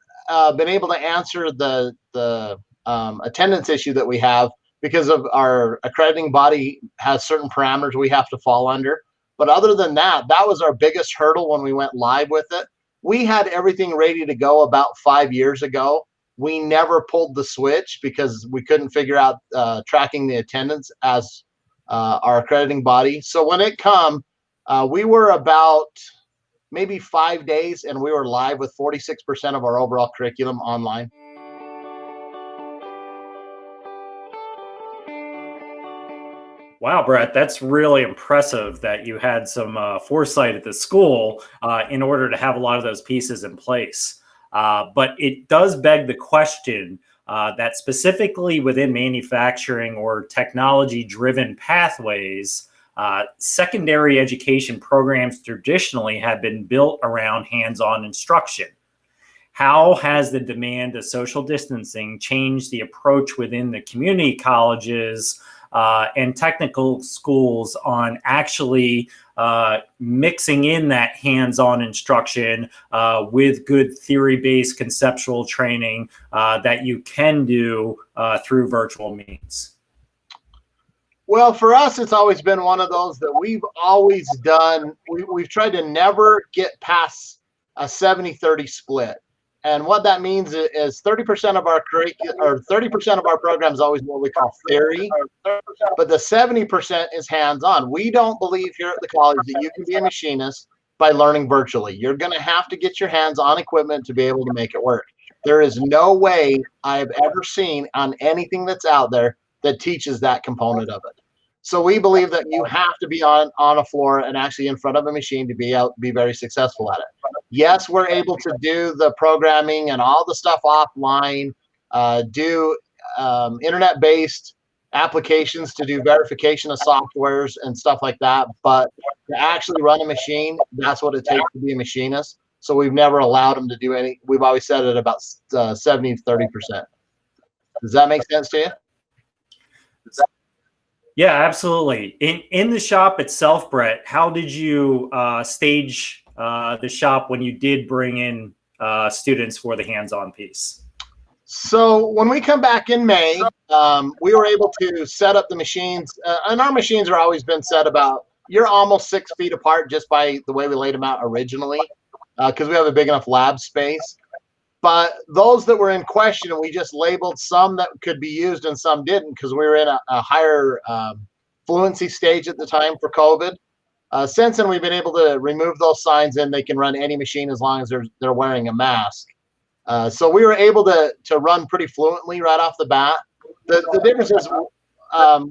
been able to answer the attendance issue that we have because of our accrediting body has certain parameters we have to fall under. But other than that, that was our biggest hurdle when we went live with it. We had everything ready to go about 5 years ago. We never pulled the switch because we couldn't figure out tracking the attendance as our accrediting body. So when it come, we were about maybe 5 days and we were live with 46% of our overall curriculum online. Wow, Brett, that's really impressive that you had some foresight at the school in order to have a lot of those pieces in place. But it does beg the question that specifically within manufacturing or technology-driven pathways, secondary education programs traditionally have been built around hands-on instruction. How has the demand of social distancing changed the approach within the community colleges and technical schools on actually mixing in that hands-on instruction with good theory-based conceptual training that you can do through virtual means? Well, for us, it's always been one of those that we've always done. We've tried to never get past a 70-30 split. And what that means is 30% of our curriculum or 30% of our program is always what we call theory, but the 70% is hands-on. We don't believe here at the college that you can be a machinist by learning virtually. You're going to have to get your hands on equipment to be able to make it work. There is no way I've ever seen on anything that's out there that teaches that component of it. So we believe that you have to be on a floor and actually in front of a machine to be very successful at it. Yes, we're able to do the programming and all the stuff offline, do internet-based applications to do verification of softwares and stuff like that. But to actually run a machine, that's what it takes to be a machinist. So we've never allowed them to do any. We've always said it about 70-30%. Does that make sense to you? Yeah, absolutely. In the shop itself, Brett, how did you stage the shop when you did bring in students for the hands-on piece? So when we come back in May, we were able to set up the machines, and our machines are always been set about, you're almost 6 feet apart just by the way we laid them out originally, because we have a big enough lab space. But those that were in question, we just labeled some that could be used and some didn't because we were in a higher fluency stage at the time for COVID. Since then, we've been able to remove those signs and they can run any machine as long as they're wearing a mask. So we were able to run pretty fluently right off the bat. The difference is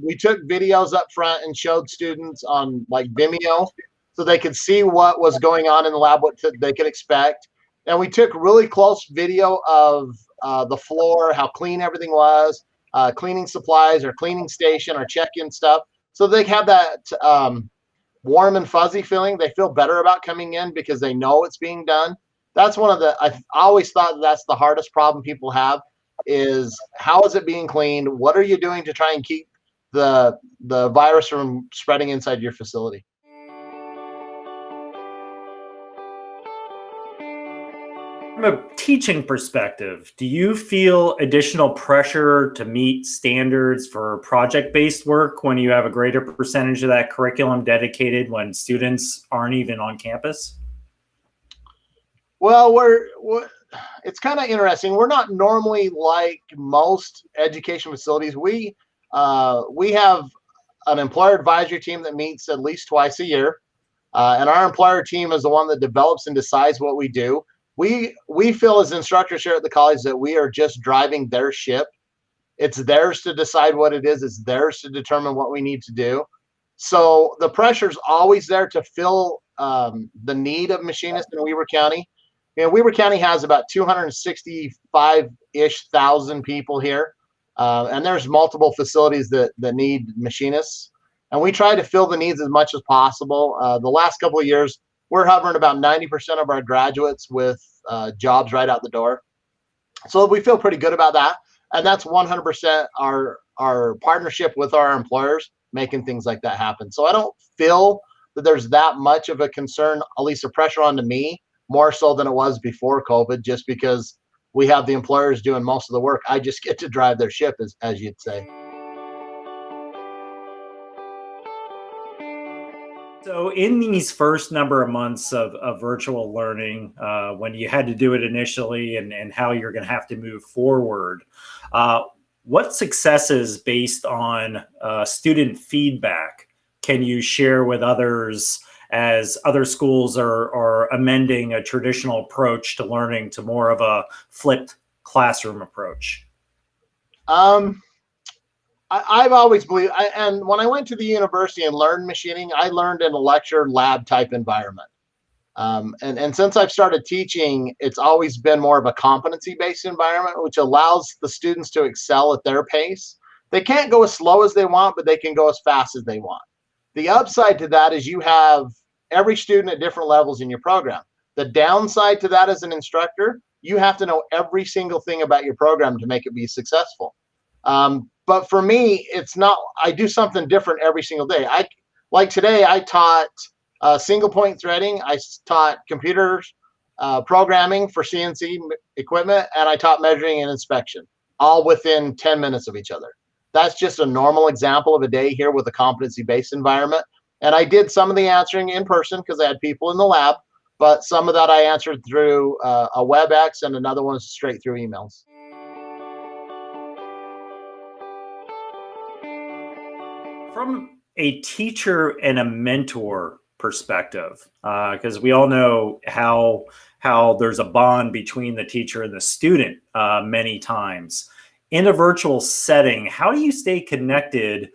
we took videos up front and showed students on like Vimeo so they could see what was going on in the lab, what they could expect. And we took really close video of the floor, how clean everything was, cleaning supplies, our cleaning station, our check-in stuff. So they have that warm and fuzzy feeling. They feel better about coming in because they know it's being done. That's one of the, I always thought that's the hardest problem people have is how is it being cleaned? What are you doing to try and keep the virus from spreading inside your facility? From a teaching perspective, do you feel additional pressure to meet standards for project-based work when you have a greater percentage of that curriculum dedicated when students aren't even on campus? Well, it's kind of interesting. We're not normally like most education facilities. We have an employer advisory team that meets at least twice a year. And our employer team is the one that develops and decides what we do. We feel as instructors here at the college that we are just driving their ship. It's theirs to decide what it is. It's theirs to determine what we need to do. So the pressure's always there to fill the need of machinists in Weber County. Weber County has about 265-ish thousand people here. And there's multiple facilities that need machinists. And we try to fill the needs as much as possible. The last couple of years, we're hovering about 90% of our graduates with jobs right out the door. So we feel pretty good about that. And that's 100% our partnership with our employers making things like that happen. So I don't feel that there's that much of a concern, at least a pressure onto me, more so than it was before COVID, just because we have the employers doing most of the work. I just get to drive their ship, as you'd say. So in these first number of months of virtual learning, when you had to do it initially and how you're going to have to move forward, what successes based on student feedback can you share with others as other schools are amending a traditional approach to learning to more of a flipped classroom approach? I've always believed, and when I went to the university and learned machining, I learned in a lecture lab type environment. And since I've started teaching, it's always been more of a competency-based environment, which allows the students to excel at their pace. They can't go as slow as they want, but they can go as fast as they want. The upside to that is you have every student at different levels in your program. The downside to that as an instructor, you have to know every single thing about your program to make it be successful. But for me, it's not, I do something different every single day. Like today, I taught single point threading. I taught computers programming for CNC equipment, and I taught measuring and inspection, all within 10 minutes of each other. That's just a normal example of a day here with a competency-based environment. And I did some of the answering in person because I had people in the lab, but some of that I answered through a WebEx, and another one straight through emails. From a teacher and a mentor perspective, because we all know how there's a bond between the teacher and the student many times. In a virtual setting, how do you stay connected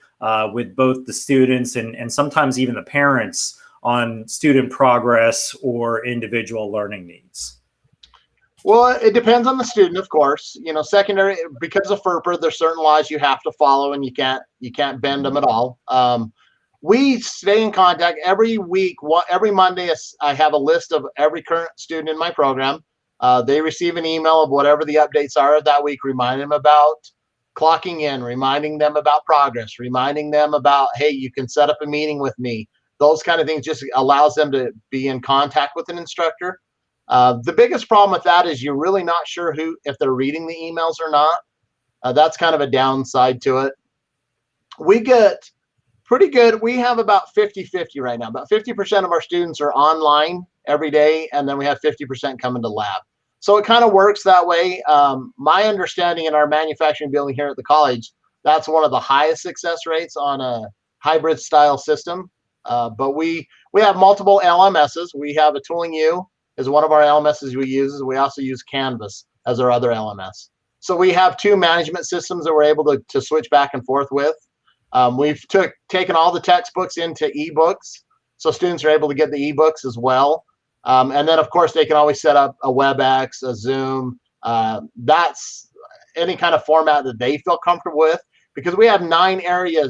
with both the students and sometimes even the parents on student progress or individual learning needs? Well, it depends on the student, of course. Secondary, because of FERPA, there's certain laws you have to follow, and you can't bend them at all. We stay in contact every week. Every Monday, I have a list of every current student in my program. They receive an email of whatever the updates are of that week, reminding them about clocking in, reminding them about progress, reminding them about, hey, you can set up a meeting with me. Those kind of things just allows them to be in contact with an instructor. The biggest problem with that is you're really not sure if they're reading the emails or not. That's kind of a downside to it. We get pretty good. We have about 50-50 right now. About 50% of our students are online every day, and then we have 50% coming to lab. So it kind of works that way. My understanding in our manufacturing building here at the college, that's one of the highest success rates on a hybrid style system. But we have multiple LMSs. We have a Tooling U is one of our LMSs we use. We also use Canvas as our other LMS. So we have two management systems that we're able to switch back and forth with. We've taken all the textbooks into ebooks, so students are able to get the ebooks as well. And then, of course, they can always set up a WebEx, a Zoom. That's any kind of format that they feel comfortable with, because we have 9 area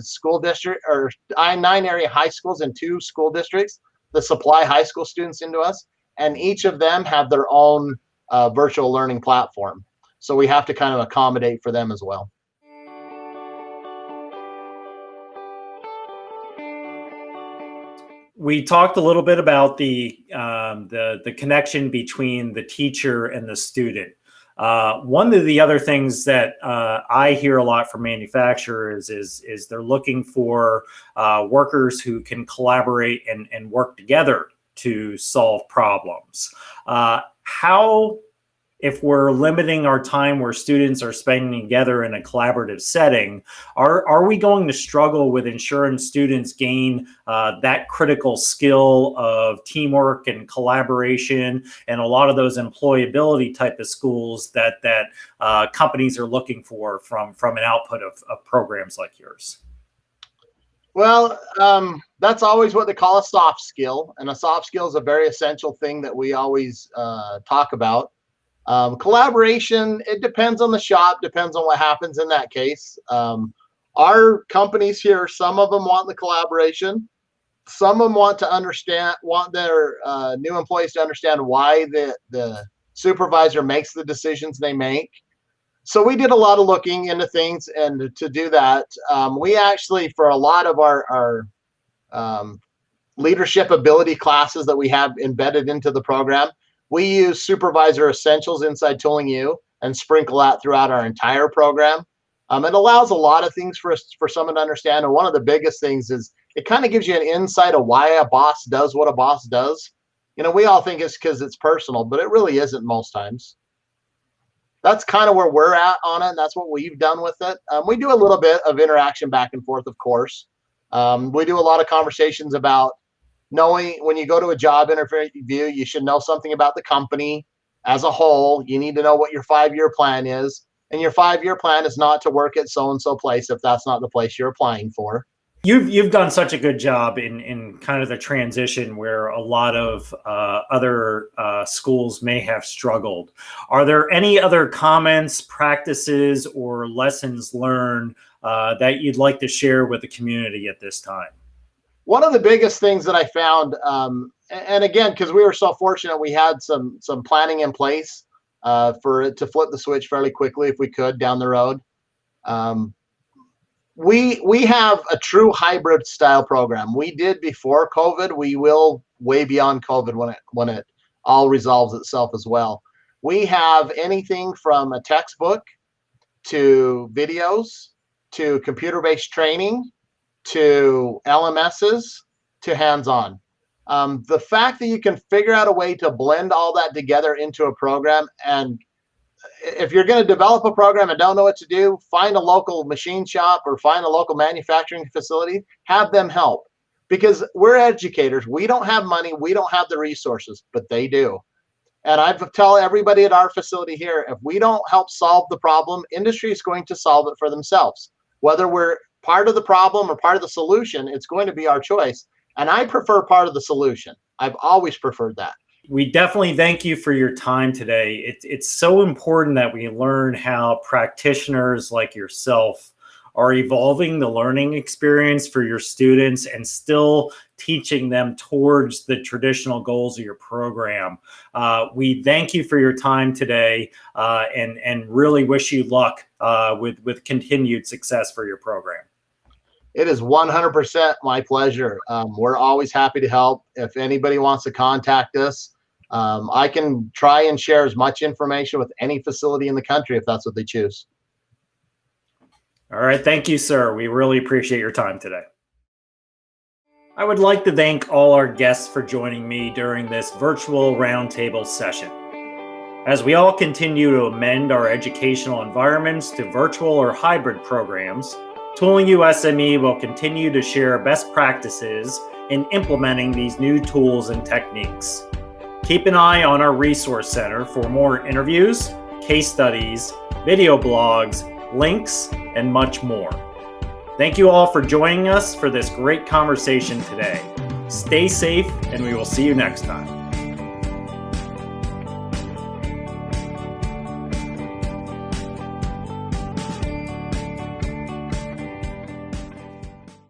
high schools and 2 school districts that supply high school students into us, and each of them have their own virtual learning platform. So we have to kind of accommodate for them as well. we talked a little bit about the connection between the teacher and the student. One of the other things that I hear a lot from manufacturers is they're looking for workers who can collaborate and work together to solve problems. How, if we're limiting our time where students are spending together in a collaborative setting, are we going to struggle with ensuring students gain that critical skill of teamwork and collaboration and a lot of those employability type of schools that companies are looking for from an output of programs like yours? Well, that's always what they call a soft skill, and a soft skill is a very essential thing that we always talk about. Collaboration, it depends on the shop, depends on what happens in that case. Our companies here, some of them want the collaboration. Some of them want their new employees to understand why the supervisor makes the decisions they make. So we did a lot of looking into things, and to do that, we actually, for a lot of our leadership ability classes that we have embedded into the program, we use Supervisor Essentials inside Tooling U and sprinkle that throughout our entire program. It allows a lot of things for someone to understand. And one of the biggest things is it kind of gives you an insight of why a boss does what a boss does. You know, we all think it's because it's personal, but it really isn't most times. That's kind of where we're at on it, and that's what we've done with it. We do a little bit of interaction back and forth, of course. We do a lot of conversations about knowing when you go to a job interview, you should know something about the company as a whole. You need to know what your 5-year plan is. And your 5-year plan is not to work at so-and-so place if that's not the place you're applying for. You've done such a good job in kind of the transition where a lot of other schools may have struggled. Are there any other comments, practices, or lessons learned that you'd like to share with the community at this time? One of the biggest things that I found, and again, because we were so fortunate, we had some planning in place for it to flip the switch fairly quickly if we could down the road. We have a true hybrid style program. We did before COVID. We will way beyond COVID when it all resolves itself as well. We have anything from a textbook to videos to computer-based training to LMSs to hands-on. The fact that you can figure out a way to blend all that together into a program, and if you're going to develop a program and don't know what to do, find a local machine shop or find a local manufacturing facility, have them help. Because we're educators. We don't have money. We don't have the resources, but they do. And I tell everybody at our facility here, if we don't help solve the problem, industry is going to solve it for themselves. Whether we're part of the problem or part of the solution, it's going to be our choice. And I prefer part of the solution. I've always preferred that. We definitely thank you for your time today. It's so important that we learn how practitioners like yourself are evolving the learning experience for your students and still teaching them towards the traditional goals of your program. We thank you for your time today and really wish you luck with continued success for your program. It is 100% my pleasure. We're always happy to help. If anybody wants to contact us, I can try and share as much information with any facility in the country if that's what they choose. All right. Thank you, sir. We really appreciate your time today. I would like to thank all our guests for joining me during this virtual roundtable session. As we all continue to amend our educational environments to virtual or hybrid programs, Tooling U-SME will continue to share best practices in implementing these new tools and techniques. Keep an eye on our resource center for more interviews, case studies, video blogs, links, and much more. Thank you all for joining us for this great conversation today. Stay safe, and we will see you next time.